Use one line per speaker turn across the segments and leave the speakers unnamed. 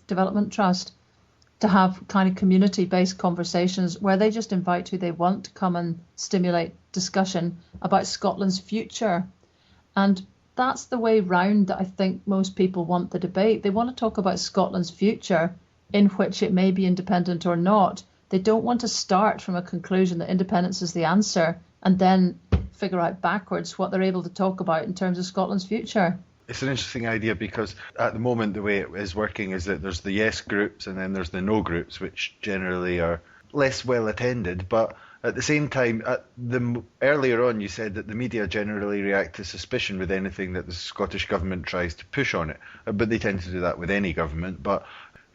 Development Trust to have kind of community-based conversations where they just invite who they want to come and stimulate discussion about Scotland's future. And that's the way round that I think most people want the debate. They want to talk about Scotland's future, in which it may be independent or not. They don't want to start from a conclusion that independence is the answer and then figure out backwards what they're able to talk about in terms of Scotland's future.
It's an interesting idea because at the moment the way it is working is that there's the yes groups and then there's the no groups, which generally are less well attended. But at the same time, earlier on you said that the media generally react to suspicion with anything that the Scottish Government tries to push on it. But they tend to do that with any government. But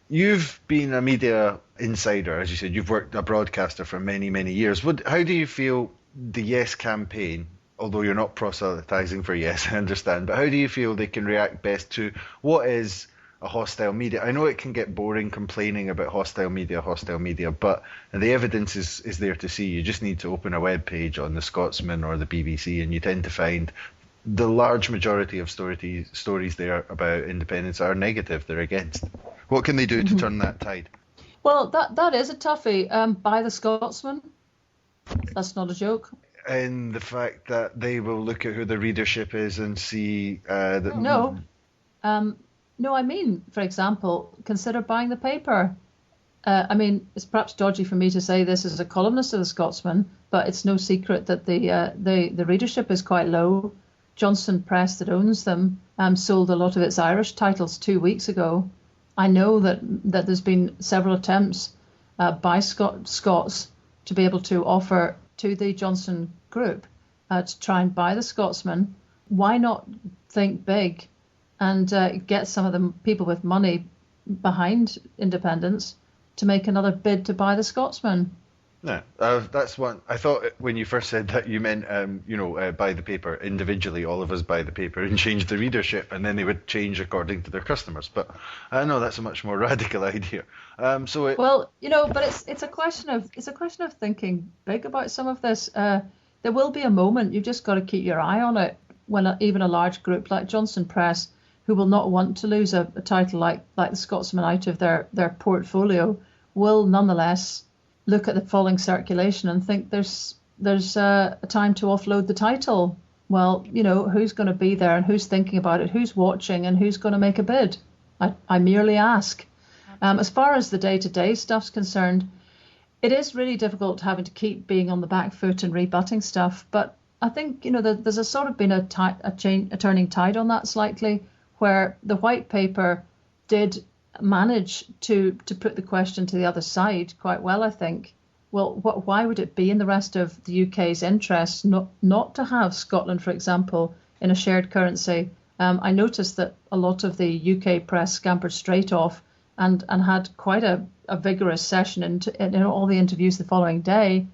you've been a media insider, as you said, you've worked a broadcaster for many, many years. How do you feel the Yes campaign, although you're not proselytising for Yes, I understand, but how do you feel they can react best to what is a hostile media? I know it can get boring complaining about hostile media, but the evidence is there to see. You just need to open a web page on the Scotsman or the BBC and you tend to find the large majority of stories there about independence are negative, they're against. What can they do to turn that tide?
Well, that is a toughie. By the Scotsman. That's not a joke.
And the fact that they will look at who the readership is and see that...
No, I mean, for example, consider buying the paper. I mean, it's perhaps dodgy for me to say this as a columnist of the Scotsman, but it's no secret that the readership is quite low. Johnson Press, that owns them, sold a lot of its Irish titles 2 weeks ago. I know that there's been several attempts by Scots to be able to offer to the Johnson Group to try and buy the Scotsman. Why not think big and get some of the people with money behind independence to make another bid to buy the Scotsman?
No, that's one. I thought when you first said that you meant, buy the paper individually, all of us buy the paper and change the readership, and then they would change according to their customers. But I know that's a much more radical idea. But
it's a question of thinking big about some of this. There will be a moment. You've just got to keep your eye on it when even a large group like Johnson Press, who will not want to lose a title like the Scotsman out of their portfolio, will nonetheless look at the falling circulation and think there's a time to offload the title. Well, who's going to be there and who's thinking about it, who's watching and who's going to make a bid? I merely ask. As far as the day-to-day stuff's concerned, it is really difficult having to keep being on the back foot and rebutting stuff. But I think, there's a sort of been a turning tide on that slightly, where the white paper did manage to put the question to the other side quite well, I think. Well, why would it be in the rest of the UK's interest not to have Scotland, for example, in a shared currency? I noticed that a lot of the UK press scampered straight off and had quite a vigorous session in all the interviews the following day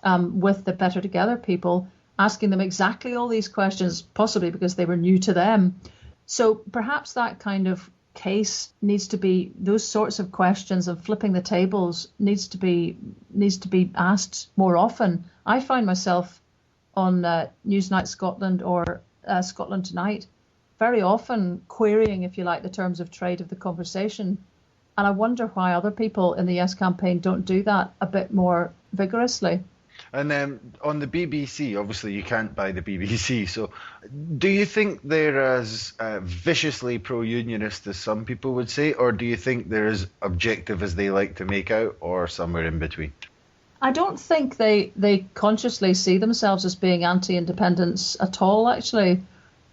with the Better Together people, asking them exactly all these questions, possibly because they were new to them. So perhaps that kind of case needs to be, those sorts of questions of flipping the tables needs to be asked more often. I find myself on Newsnight Scotland or Scotland Tonight very often querying, if you like, the terms of trade of the conversation. And I wonder why other people in the Yes campaign don't do that a bit more vigorously.
And then on the BBC, obviously you can't buy the BBC. So do you think they're as viciously pro-unionist as some people would say, or do you think they're as objective as they like to make out, or somewhere in between?
I don't think they consciously see themselves as being anti-independence at all, actually.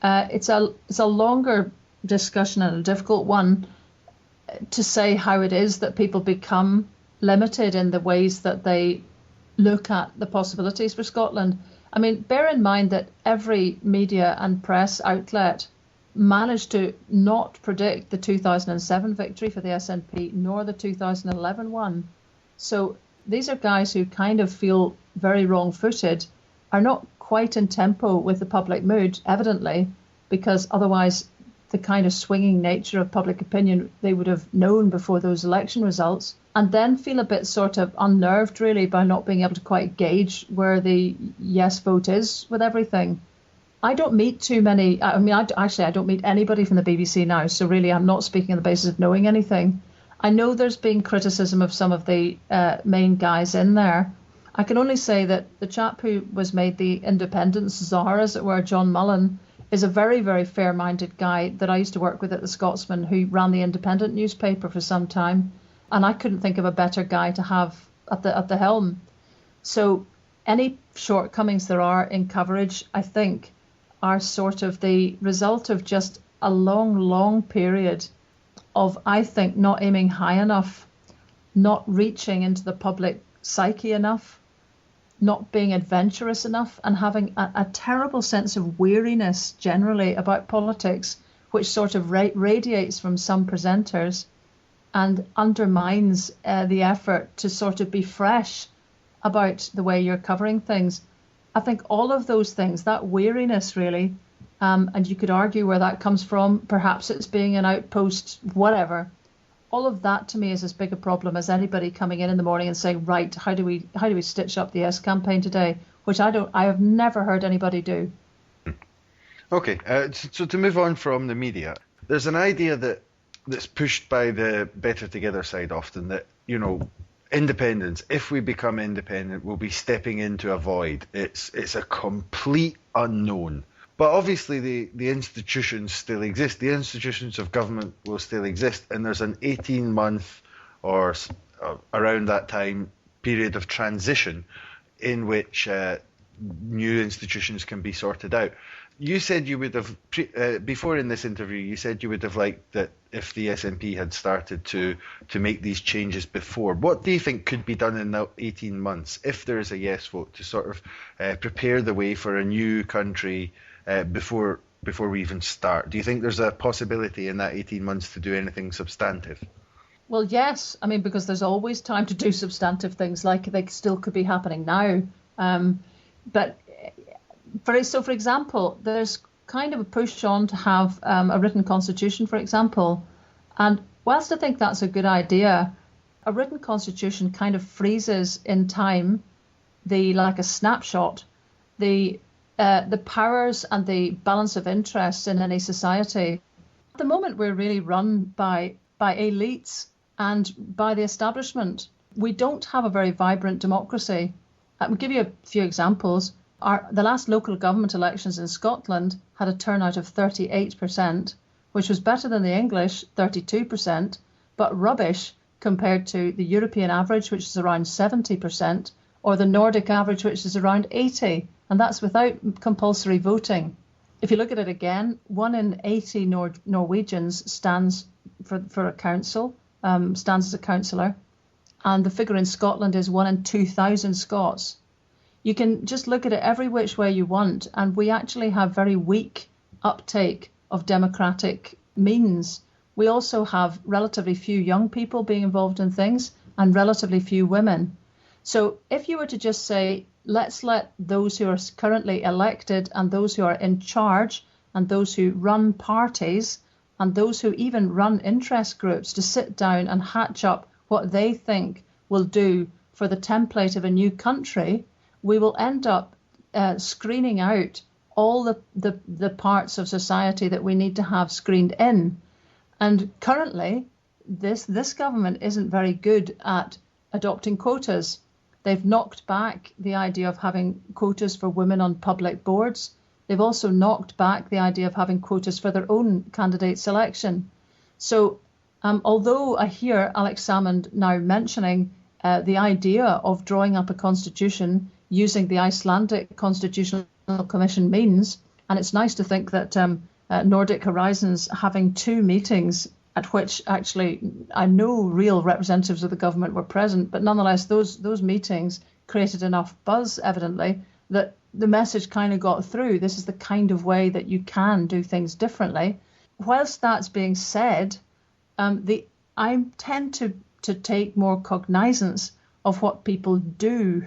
It's a longer discussion and a difficult one to say how it is that people become limited in the ways that they look at the possibilities for Scotland. I mean, bear in mind that every media and press outlet managed to not predict the 2007 victory for the SNP nor the 2011 one. So these are guys who kind of feel very wrong-footed, are not quite in tempo with the public mood, evidently, because otherwise the kind of swinging nature of public opinion they would have known before those election results, and then feel a bit sort of unnerved, really, by not being able to quite gauge where the yes vote is with everything. I don't meet too many. I don't meet anybody from the BBC now, so really I'm not speaking on the basis of knowing anything. I know there's been criticism of some of the main guys in there. I can only say that the chap who was made the independence czar, as it were, John Mullen, is a very, very fair-minded guy that I used to work with at the Scotsman, who ran the independent newspaper for some time. And I couldn't think of a better guy to have at the helm. So any shortcomings there are in coverage, I think, are sort of the result of just a long, long period of, I think, not aiming high enough, not reaching into the public psyche enough, not being adventurous enough, and having a terrible sense of weariness generally about politics, which sort of radiates from some presenters and undermines the effort to sort of be fresh about the way you're covering things. I think all of those things, that weariness really, and you could argue where that comes from, perhaps it's being an outpost, whatever. All of that to me is as big a problem as anybody coming in the morning and saying, right, how do we stitch up the Yes campaign today? Which I have never heard anybody do.
Okay, so to move on from the media, there's an idea that's pushed by the Better Together side often that, independence, if we become independent, we'll be stepping into a void. It's a complete unknown. But obviously the institutions still exist. The institutions of government will still exist. And there's an 18-month or around that time period of transition in which new institutions can be sorted out. You said you would have, before in this interview, you said you would have liked that if the SNP had started to make these changes before. What do you think could be done in the 18 months, if there is a yes vote, to sort of prepare the way for a new country before we even start? Do you think there's a possibility in that 18 months to do anything substantive?
Well, yes. I mean, because there's always time to do substantive things, like they still could be happening now. But for example, there's kind of a push on to have a written constitution, for example. And whilst I think that's a good idea, a written constitution kind of freezes in time, like a snapshot, the powers and the balance of interests in any society. At the moment, we're really run by elites and by the establishment. We don't have a very vibrant democracy. I'll give you a few examples. The last local government elections in Scotland had a turnout of 38%, which was better than the English 32%, but rubbish compared to the European average, which is around 70%, or the Nordic average, which is around 80%, and that's without compulsory voting. If you look at it again, 1 in 80 Norwegians stands for a council, stands as a councillor, and the figure in Scotland is 1 in 2,000 Scots. You can just look at it every which way you want, and we actually have very weak uptake of democratic means. We also have relatively few young people being involved in things and relatively few women. So if you were to just say, let's let those who are currently elected and those who are in charge and those who run parties and those who even run interest groups to sit down and hatch up what they think will do for the template of a new country, we will end up screening out all the parts of society that we need to have screened in. And currently, this government isn't very good at adopting quotas. They've knocked back the idea of having quotas for women on public boards. They've also knocked back the idea of having quotas for their own candidate selection. So although I hear Alex Salmond now mentioning the idea of drawing up a constitution using the Icelandic Constitutional Commission means, and it's nice to think that Nordic Horizon's having 2 meetings at which actually I know real representatives of the government were present, but nonetheless those meetings created enough buzz, evidently, that the message kind of got through. This is the kind of way that you can do things differently. Whilst that's being said, I tend to take more cognizance of what people do,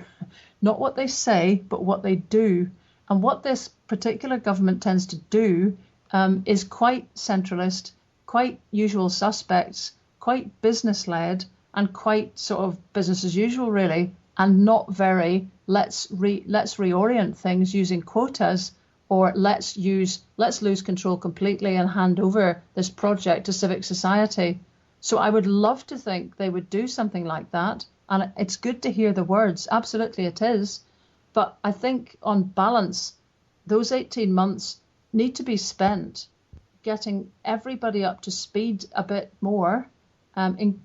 not what they say, but what they do. And what this particular government tends to do is quite centralist, quite usual suspects, quite business-led, and quite sort of business as usual, really, and not very let's reorient things using quotas, or let's lose control completely and hand over this project to civic society. So I would love to think they would do something like that. And it's good to hear the words. Absolutely it is. But I think on balance, those 18 months need to be spent getting everybody up to speed a bit more.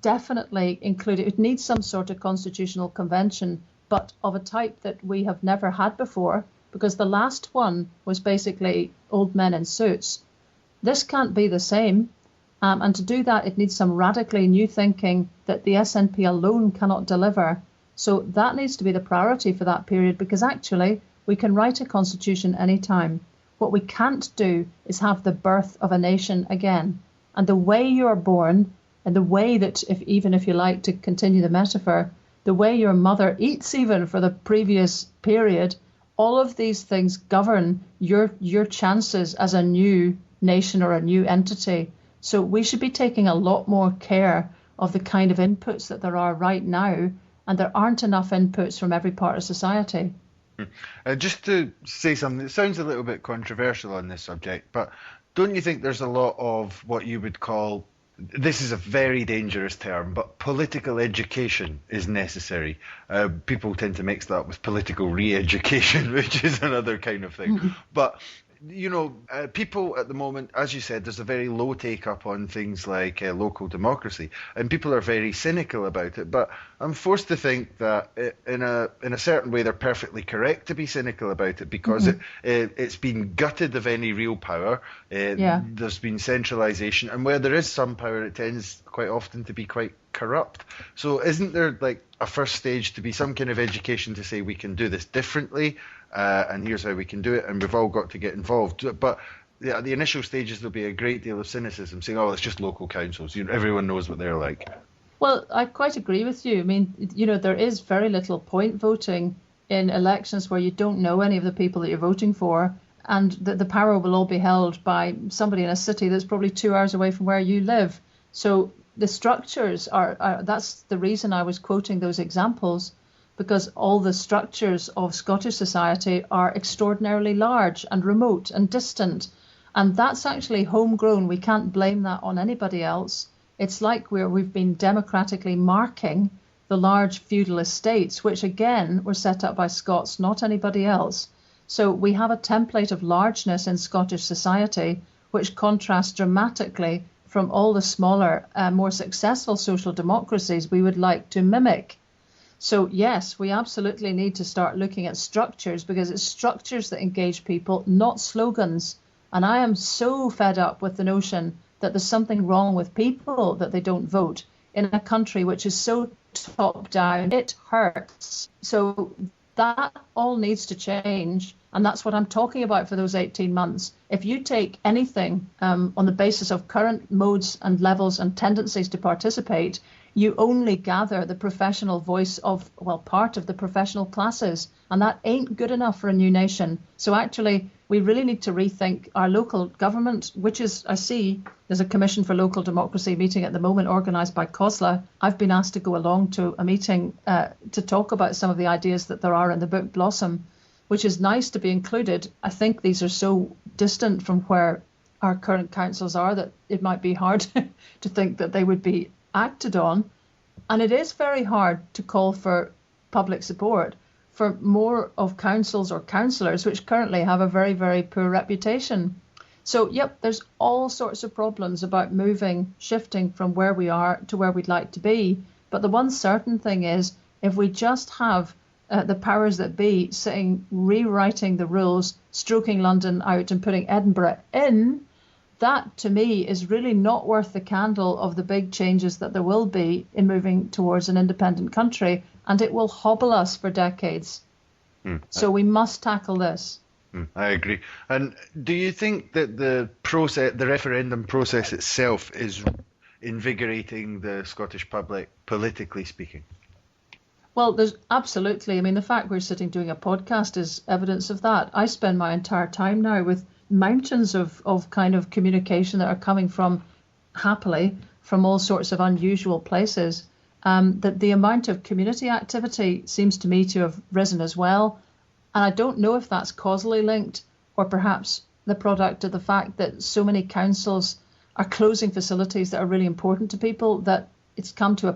Definitely included. It needs some sort of constitutional convention, but of a type that we have never had before, because the last one was basically old men in suits. This can't be the same. And to do that, it needs some radically new thinking that the SNP alone cannot deliver. So that needs to be the priority for that period, because actually we can write a constitution anytime. What we can't do is have the birth of a nation again. And the way you are born, and the way that, even if you like to continue the metaphor, the way your mother eats even for the previous period, all of these things govern your chances as a new nation or a new entity. So we should be taking a lot more care of the kind of inputs that there are right now, and there aren't enough inputs from every part of society.
Just to say something that sounds a little bit controversial on this subject, but don't you think there's a lot of what you would call, this is a very dangerous term, but political education is necessary? People tend to mix that up with political re-education, which is another kind of thing. But people at the moment, as you said, there's a very low take-up on things like local democracy, and people are very cynical about it. But I'm forced to think that in a certain way they're perfectly correct to be cynical about it, because it's been gutted of any real power. There's been centralisation, and where there is some power, it tends quite often to be quite corrupt. So isn't there like a first stage to be some kind of education to say we can do this differently? And here's how we can do it, and we've all got to get involved. But at the initial stages, there'll be a great deal of cynicism, saying, "Oh, it's just local councils. Everyone knows what they're like."
Well, I quite agree with you. I mean, there is very little point voting in elections where you don't know any of the people that you're voting for, and the power will all be held by somebody in a city that's probably 2 hours away from where you live. So the structures that's the reason I was quoting those examples, because all the structures of Scottish society are extraordinarily large and remote and distant. And that's actually homegrown. We can't blame that on anybody else. It's like we've been democratically marking the large feudal estates, which again were set up by Scots, not anybody else. So we have a template of largeness in Scottish society, which contrasts dramatically from all the smaller, more successful social democracies we would like to mimic. So yes, we absolutely need to start looking at structures, because it's structures that engage people, not slogans. And I am so fed up with the notion that there's something wrong with people that they don't vote in a country which is so top down. It hurts. So that all needs to change. And that's what I'm talking about for those 18 months. If you take anything on the basis of current modes and levels and tendencies to participate, you only gather the professional voice of, part of the professional classes. And that ain't good enough for a new nation. So actually, we really need to rethink our local government, which is, I see, there's a Commission for Local Democracy meeting at the moment organised by COSLA. I've been asked to go along to a meeting to talk about some of the ideas that there are in the book Blossom, which is nice to be included. I think these are so distant from where our current councils are that it might be hard to think that they would be acted on. And it is very hard to call for public support for more of councils or councillors, which currently have a very, very poor reputation. So, there's all sorts of problems about shifting from where we are to where we'd like to be. But the one certain thing is, if we just have the powers that be sitting, rewriting the rules, stroking London out and putting Edinburgh in, that to me is really not worth the candle of the big changes that there will be in moving towards an independent country, and it will hobble us for decades. So we must tackle this.
I agree. And do you think that the referendum process itself is invigorating the Scottish public, politically speaking?
Well, there's absolutely. I mean, the fact we're sitting doing a podcast is evidence of that. I spend my entire time now with mountains of kind of communication that are coming from, happily, from all sorts of unusual places. That the amount of community activity seems to me to have risen as well. And I don't know if that's causally linked or perhaps the product of the fact that so many councils are closing facilities that are really important to people, that it's come to a